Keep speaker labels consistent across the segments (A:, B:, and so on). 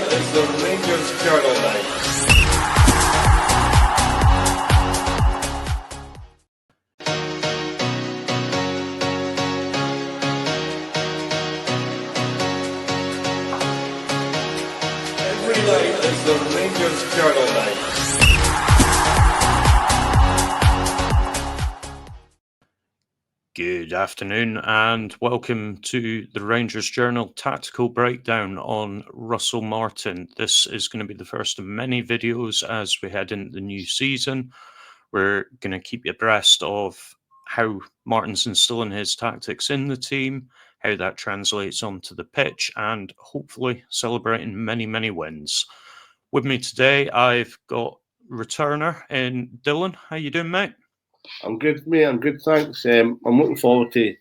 A: it's the Rangers Journal night. Every night is the Rangers Journal night.
B: Good afternoon and welcome to the Rangers Journal Tactical Breakdown on Russel Martin. This is going to be the first of many videos as we head into the new season. We're going to keep you abreast of how Martin's instilling his tactics in the team, how that translates onto the pitch, and hopefully celebrating many, many wins. With me today, I've got returner in Dylan. How you doing, mate?
C: I'm good, mate. I'm good, thanks. I'm looking forward to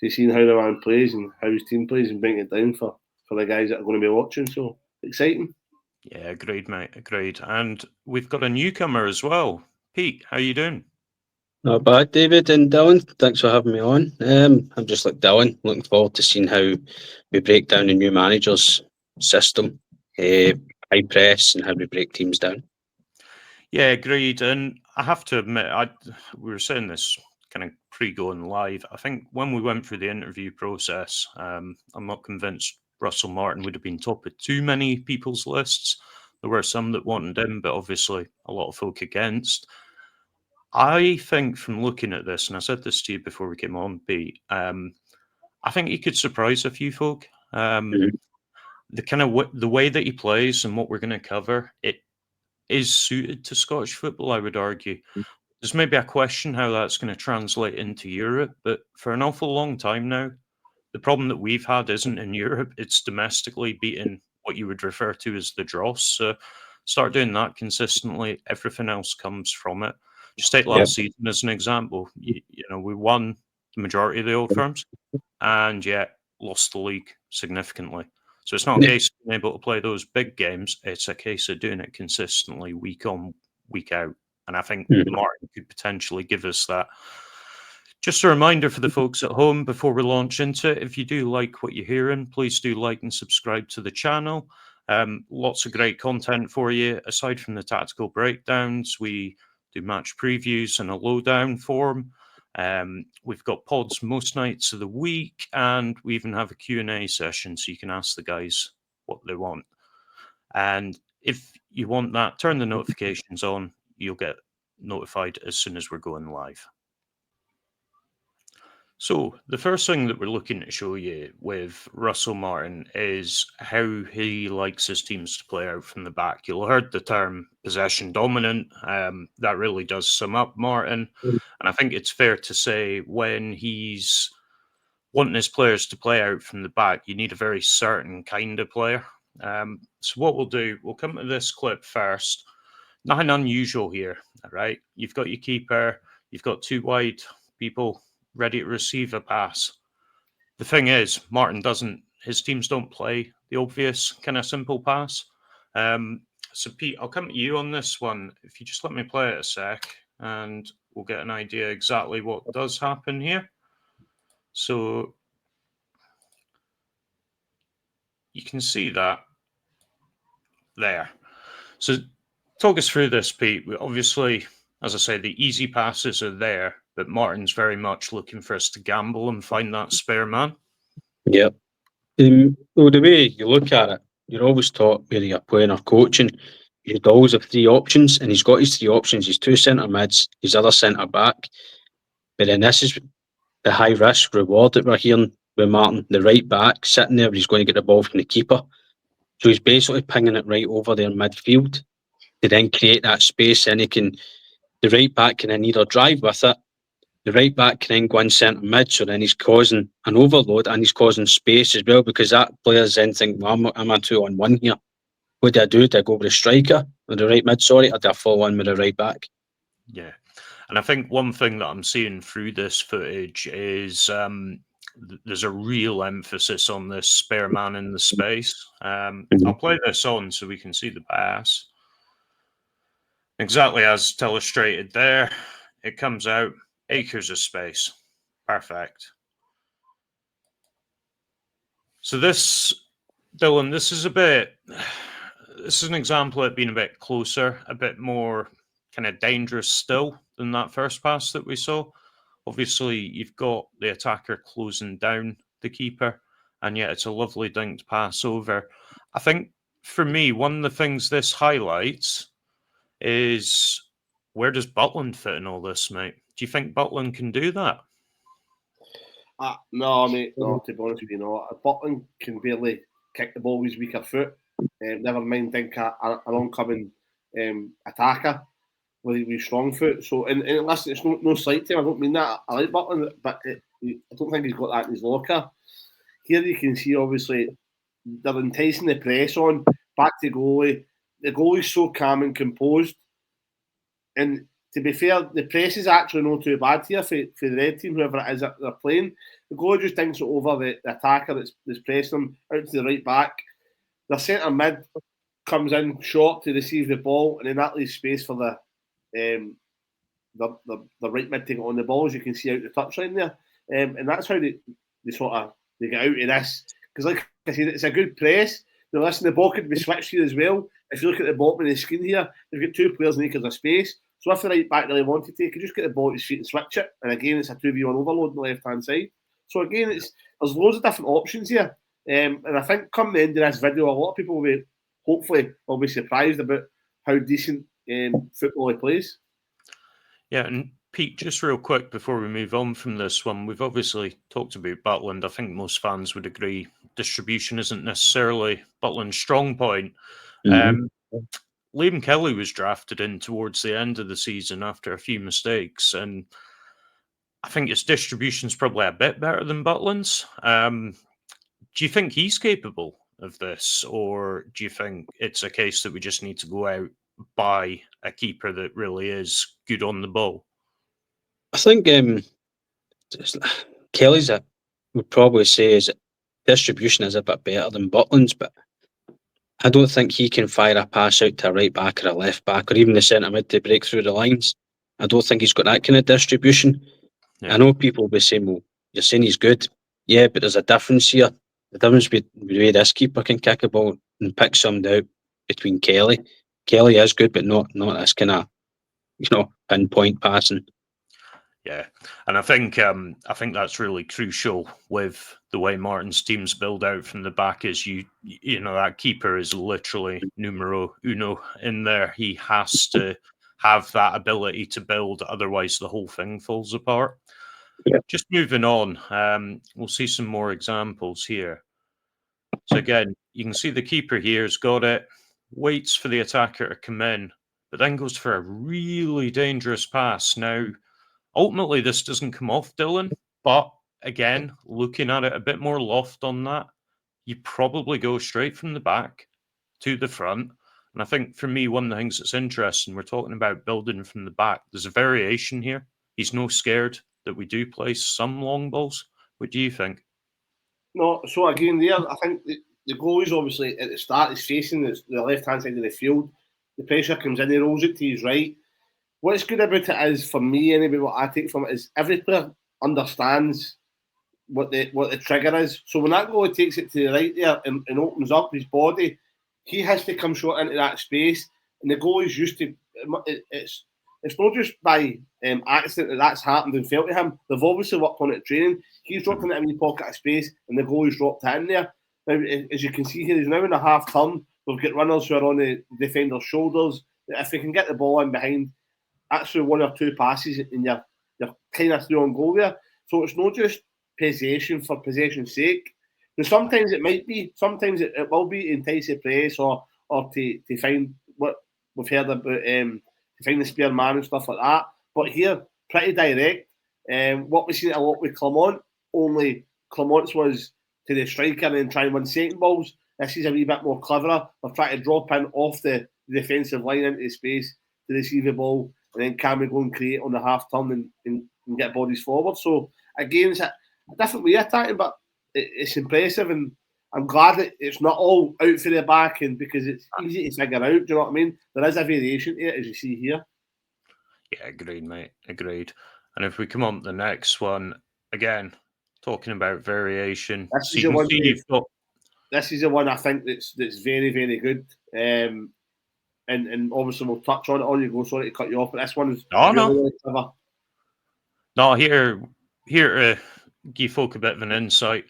C: seeing how the man plays and how his team plays and bringing it down for the guys that are going to be watching. So exciting.
B: Yeah, agreed, mate. Agreed. And we've got a newcomer as well. Pete, how you doing?
D: Not bad, David and Dylan. Thanks for having me on. I'm just like Dylan, looking forward to seeing how we break down the new manager's system, high press, and how we break teams down.
B: Yeah, agreed. And I have to admit, we were saying this kind of pre-going live. I think when we went through the interview process, I'm not convinced Russel Martin would have been top of too many people's lists. There were some that wanted him, but obviously a lot of folk against. I think from looking at this, and I said this to you before we came on, Pete, I think he could surprise a few folk. The kind of the way that he plays and what we're going to cover, it is suited to Scottish football, I would argue. There's maybe a question how that's going to translate into Europe, but for an awful long time now, the problem that we've had isn't in Europe, it's domestically beating what you would refer to as the dross. So start doing that consistently, everything else comes from it. Just take last season as an example. You know, we won the majority of the old firms and yet lost the league significantly. So it's not a case of being able to play those big games. It's a case of doing it consistently, week on, week out. And I think Martin could potentially give us that. Just a reminder for the folks at home before we launch into it, if you do like what you're hearing, please do like and subscribe to the channel. Lots of great content for you. Aside from the tactical breakdowns, we do match previews in a lowdown form. We've got pods most nights of the week, and we even have a Q&A session so you can ask the guys what they want. And if you want that, turn the notifications on. You'll get notified as soon as we're going live. So the first thing that we're looking to show you with Russel Martin is how he likes his teams to play out from the back. You'll have heard the term possession dominant. That really does sum up Martin. And I think it's fair to say when he's wanting his players to play out from the back, you need a very certain kind of player. So what we'll do, we'll come to this clip first. Nothing unusual here, all right? You've got your keeper, you've got two wide people ready to receive a pass. The thing is, Martin his teams don't play the obvious kind of simple pass. So Pete, I'll come to you on this one. If you just let me play it a sec and we'll get an idea exactly what does happen here. So you can see that there. So talk us through this, Pete. Obviously, as I say, the easy passes are there, but Martin's very much looking for us to gamble and find that spare man.
D: Yeah. Well, the way you look at it, you're always taught whether you're playing or coaching, you'd always have three options, and he's got his three options. He's two centre mids, his other centre back. But then this is the high risk reward that we're hearing with Martin, the right back sitting there, he's going to get the ball from the keeper. So he's basically pinging it right over there in midfield to then create that space, and the right back can then either drive with it, the right back can then go in centre mid, so then he's causing an overload and he's causing space as well, because that player's then thinking, well, I'm a 2-on-1 here. What do I do? Do I go with the striker, or the right mid, or do I fall in with the right back?
B: Yeah. And I think one thing that I'm seeing through this footage is there's a real emphasis on this spare man in the space. I'll play this on so we can see the pass. Exactly as illustrated there. It comes out, acres of space. Perfect. So this, Dylan, this is a bit this is an example of it being a bit closer, a bit more kind of dangerous still than that first pass that we saw. Obviously, you've got the attacker closing down the keeper, and yet it's a lovely dinked pass over. I think for me, one of the things this highlights is where does Butland fit in all this, mate? Do you think Butland can do that?
C: No, mate, no, to be honest with you, no. Butland can barely kick the ball with his weaker foot. Never mind think an oncoming attacker with his strong foot. So, and listen, it's no slight to him. I don't mean that. I like Butland, but I don't think he's got that in his locker. Here you can see, obviously, they're enticing the press on, back to goalie. The goalie's so calm and composed. And to be fair, the press is actually not too bad here for the red team, whoever it is that they're playing. The goalie just thinks it over the attacker that's pressing them out to the right back. The centre mid comes in short to receive the ball, and then that leaves space for the right mid to get on the ball, as you can see out the touchline there. And that's how they get out of this. Because, like I said, it's a good press. Now, listen, the ball could be switched here as well. If you look at the bottom of the screen here, they've got two players in acres of space. So if the right back really wanted to, he could just get the ball to his feet and switch it. And again, it's a 2v1 overload on the left-hand side. So again, there's loads of different options here. And I think come the end of this video, a lot of people will be surprised about how decent football he plays.
B: Yeah, and Pete, just real quick before we move on from this one, we've obviously talked about Butland. I think most fans would agree distribution isn't necessarily Butland's strong point. Liam Kelly was drafted in towards the end of the season after a few mistakes, and I think his distribution's probably a bit better than Butland's. Do you think he's capable of this, or do you think it's a case that we just need to go out, buy a keeper that really is good on the ball?
D: I think Kelly's would probably say his distribution is a bit better than Butland's, but I don't think he can fire a pass out to a right back or a left back or even the centre mid to break through the lines. I don't think he's got that kind of distribution. Yeah. I know people will be saying, well, you're saying he's good. Yeah, but there's a difference here. The difference between the way this keeper can kick a ball and pick somebody out between Kelly. Kelly is good, but not this kind of, pinpoint passing.
B: Yeah, and I think that's really crucial with the way Martin's teams build out from the back. Is you know that keeper is literally numero uno in there. He has to have that ability to build, otherwise the whole thing falls apart. Yeah. Just moving on, we'll see some more examples here. So again, you can see the keeper here has got it, waits for the attacker to come in, but then goes for a really dangerous pass. Now, ultimately, this doesn't come off Dylan, but again, looking at it a bit more loft on that, you probably go straight from the back to the front. And I think for me, one of the things that's interesting, we're talking about building from the back. There's a variation here. He's no scared that we do play some long balls. What do you think?
C: No, so again, there, I think the goalie's obviously at the start is facing the left-hand side of the field. The pressure comes in, he rolls it to his right. What's good about it is, for me anyway, what I take from it is every player understands what the trigger is. So when that goalie takes it to the right there and opens up his body, he has to come short into that space. And the goalie's used to it's not just by accident that's happened and fell to him. They've obviously worked on it training. He's dropped into a wee pocket of space and the goalie's dropped it in there. Now, as you can see here, he's now in a half turn. We've got runners who are on the defender's shoulders. If they can get the ball in behind, that's through one or two passes and you're kind of through on goal there. So it's not just possession for possession's sake. Now, sometimes it might be, sometimes it will be to entice the press or to find what we've heard about, to find the spare man and stuff like that. But here, pretty direct. What we've seen a lot with Clement, only Clement's was to the striker and then try and win second balls. This is a wee bit more cleverer. They're trying to drop in off the defensive line into the space to receive the ball, and then can we go and create on the half turn and get bodies forward. So again, it's a different way of attacking, but it's impressive, and I'm glad that it's not all out for the back, and because it's easy to figure out. Do you know what I mean? There is a variation to it, as you see here.
B: Yeah, agreed, mate. Agreed. And if we come on to the next one, again, talking about variation.
C: This is the one I think that's very, very good. And obviously we'll touch on it. On you go. Sorry to cut you off, but this one is
B: really
C: clever.
B: No, here to give folk a bit of an insight.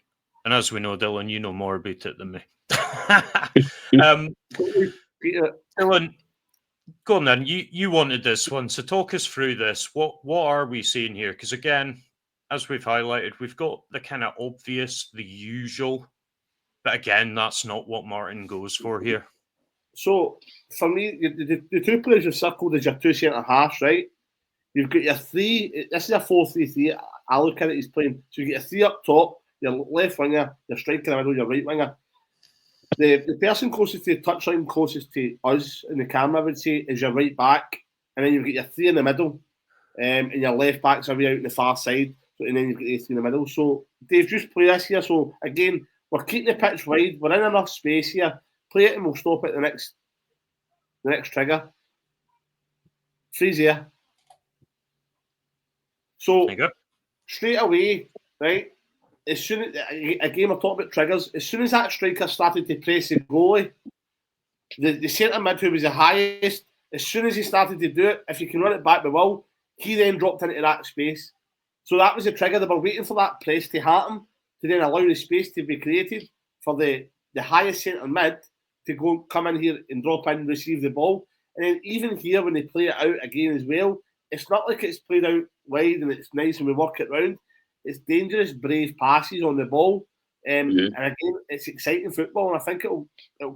B: And as we know, Dylan, you know more about it than me.
C: Peter,
B: Dylan, go on then. You wanted this one, so talk us through this. What are we seeing here? Because again, as we've highlighted, we've got the kind of obvious, the usual, but again, that's not what Martin goes for here.
C: So for me, the two players you've circled is your two centre halves, right? You've got your three. This is a 4-3-3. I look at it. He's playing. So you get a three up top. Your left winger, your striker in the middle, your right winger. The person closest to the touchline, closest to us in the camera, I would say, is your right back, and then you've got your three in the middle, and your left backs are way out on the far side, and then you've got the three in the middle. So Dave, just play this here. So again, we're keeping the pitch wide. We're in enough space here. Play it, and we'll stop at the next trigger. Freeze here. So straight away, right? As soon as again, we're talking about triggers. As soon as that striker started to press the goalie, the centre mid who was the highest, as soon as he started to do it, if you can run it back with Will, he then dropped into that space. So that was the trigger. They were waiting for that press to happen to then allow the space to be created for the highest centre mid to come in here and drop in and receive the ball. And then even here, when they play it out again as well, it's not like it's played out wide and it's nice and we work it round. It's dangerous, brave passes on the ball. And again, it's exciting football, and I think it'll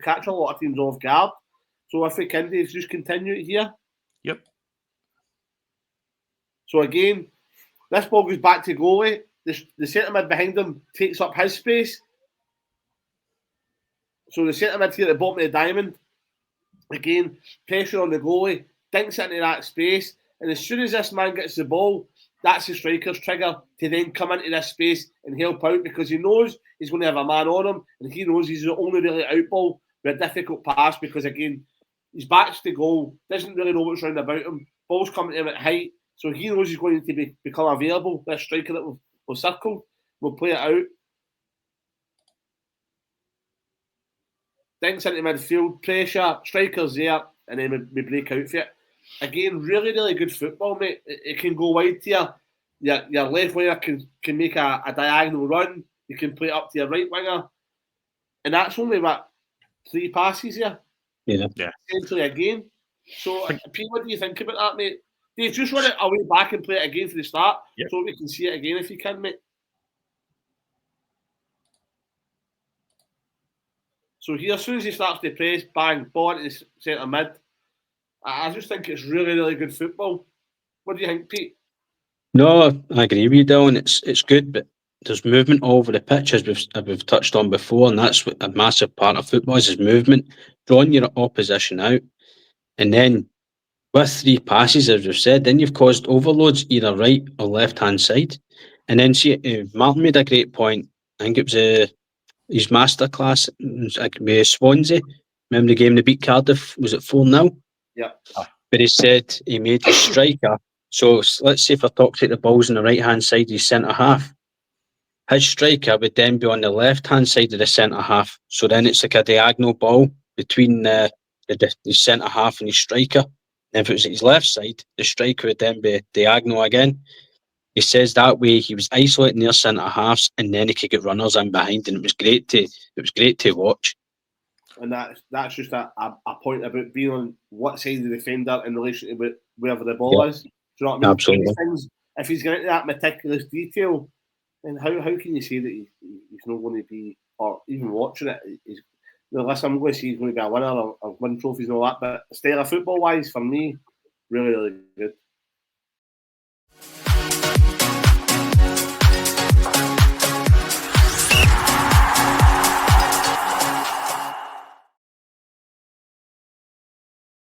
C: catch a lot of teams off guard. So if we can, Dave, just continue it here.
B: Yep.
C: So again, this ball goes back to goalie. The centre mid behind him takes up his space. So the centre mid here at the bottom of the diamond, again, pressure on the goalie, dinks into that space, and as soon as this man gets the ball, that's the striker's trigger to then come into this space and help out, because he knows he's going to have a man on him, and he knows he's the only really out ball with a difficult pass, because again, his back's to goal, doesn't really know what's round about him, ball's coming to him at height, so he knows he's going to become available. This striker that we'll circle, we'll play it out. Dinks into midfield, pressure, striker's there, and then we break out for it. Again, really, really good football, mate. It can go wide to you. Your left winger can make a diagonal run. You can play it up to your right winger. And that's only, 3 passes here?
D: Yeah.
C: Essentially again. So, Pete, what do you think about that, mate? Dave, just run it away back and play it again for the start, so we can see it again if you can, mate. So here, as soon as he starts to press, bang, ball into the centre mid. I just think it's really, really good football. What do you think, Pete?
D: No, I agree with you, Dylan. It's good, but there's movement all over the pitch, as we've touched on before, and that's what a massive part of football is movement, drawing your opposition out, and then with 3 passes, as we've said, then you've caused overloads either right or left hand side, and then see, Martin made a great point. I think it was his masterclass with Swansea. Remember the game they beat Cardiff? Was it 4-0?
C: Yeah.
D: But he said he made his striker. So let's say if I talk to the balls on the right hand side of his centre half, his striker would then be on the left hand side of the centre half. So then it's like a diagonal ball between the centre half and his striker. And if it was at his left side, the striker would then be diagonal again. He says that way he was isolating their centre halves, and then he could get runners in behind, and it was great to watch.
C: And that's just a point about being on what side of the defender in relation to wherever the ball is. Do you know what I mean?
D: Absolutely.
C: Things, if he's getting into that meticulous detail, then how can you say that he's not going to be, or even watching it, listen, I'm going to say he's going to be a winner or win trophies and all that, but style of football wise, for me, really, really good.